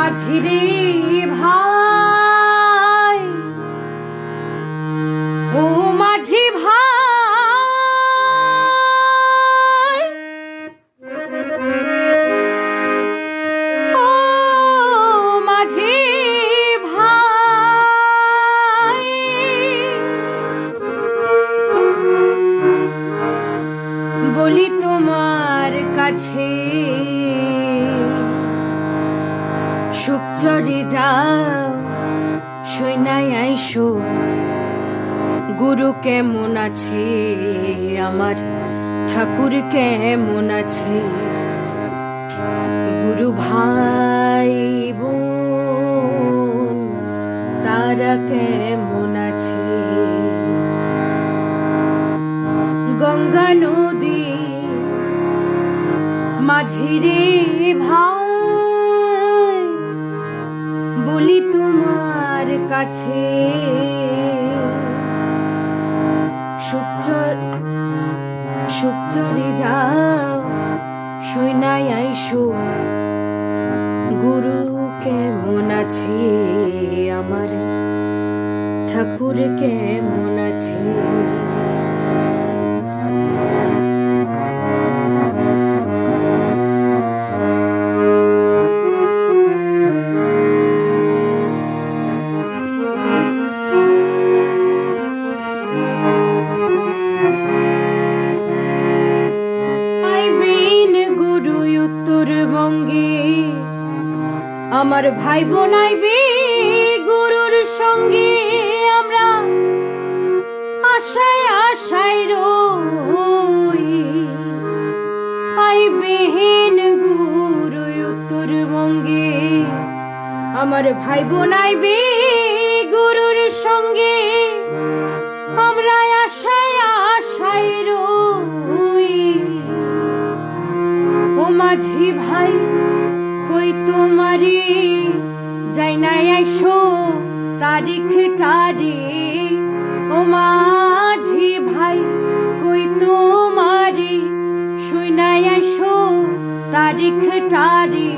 মাঝিরে ভাই, ও মাঝি ভাই, ও মাঝি ভাই, বলি তোমার কাছে সুখ চড়ে যাও, সৈনাই আইসো। গুরু কেমন আছে, আমার ঠাকুর কেমন আছে, গুরু ভাই বোন তারা কেমন আছে। গঙ্গা নদী মাঝিরে ভাই, বলি তোমার কাছে সুখ চড়ে যাও, সৈনাই আইসো। গুরু কেমন আছে, আমার ঠাকুর কেমন আছে। আমার ভাই বোন আইবে গুরুর সঙ্গে, আমরা আশায় আশায় রই। আইবেন গুরু উত্তরবঙ্গে, আমার ভাই বোন আইবে গুরুর সঙ্গে, আমরা আশায় আশায় রই। ও মাঝি ভাই কই তোমারি, যাই নাই আইসো তারিখ টারে। ও মাঝি ভাই কই তোমারি, শুই নাই আইসো তারিখ টারে।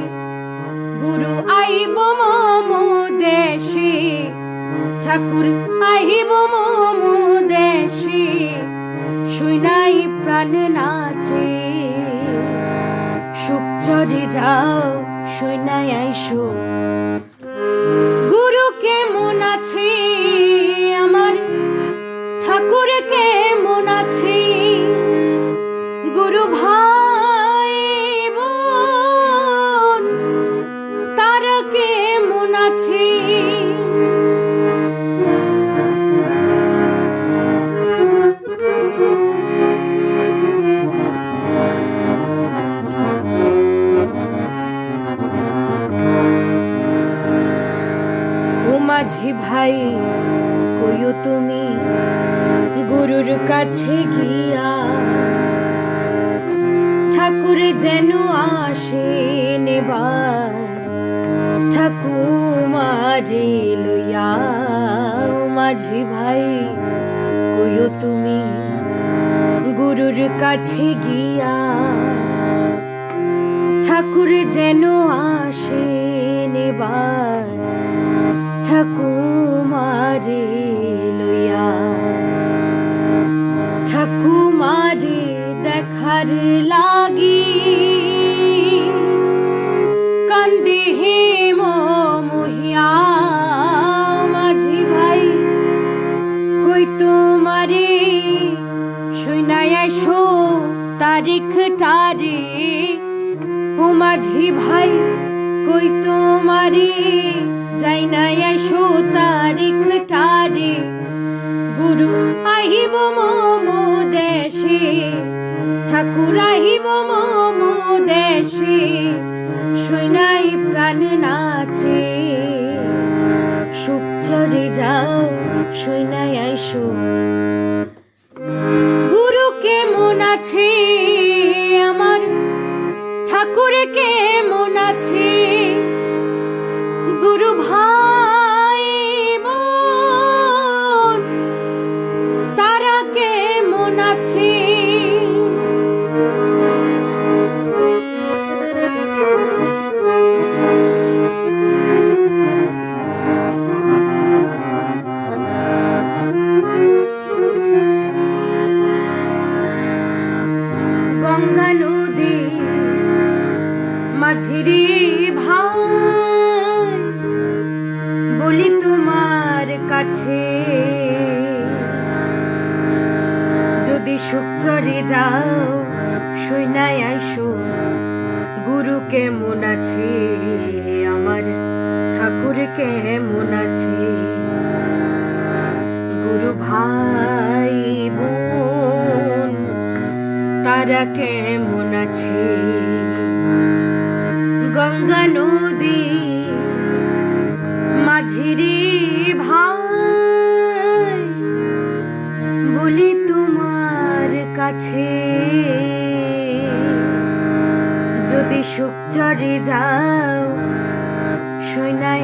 গুরু আইব মম দেশে, ঠাকুর আইব মম দেশে, শুই নাই প্রাণ নাচে। সুখ চড়ে যাও, সৈনাই আইসো। গুরু কেমন আছে, আমার ঠাকুর কেমন আছে, গুরু ভাই বোন তারা কেমন আছে। মাঝি ভাই কইও তুমি গুরুর কাছে গিয়া, ঠাকুর যেন আসে নেবার ঠাকুমারে লইয়া। মাঝি ভাই কইও তুমি গুরুর কাছে গিয়া, ঠাকুর যেন আসে নেবার ঠাকুমারে লইয়া। ঠাকুমারে দেখার লাগি কান্দি হে মহিয়া। মাঝি ভাই কই তোমারে, শুনাই আইসো তারিখ টারে। ও মাঝি ভাই কই তোমারে, যাই নাই আইসো তারিখ টারে। গুরু আহিব মম দেশে, ঠাকুর আহিব মম দেশে, শুনাই প্রাণ নাচে। সুখ চড়ে যাও, শুনাই আইসো। গুরু কেমন আছে, আমার ঠাকুর কেমন আছে, গুরু ভাই বোন তারা কেমন আছে। মাঝিরে ভাই বলি তোমার কাছে, যদি সুখ চরে যাও শুনাই আইসো গুরু কেমন আছে, আমার ঠাকুর কেমন আছে। গুরু ভাই বোন তারা কেমন আছে। গঙ্গা নদী মাঝিরে ভাই বলি তোমার কাছে, যদি সুখ চরে যাও শুনাই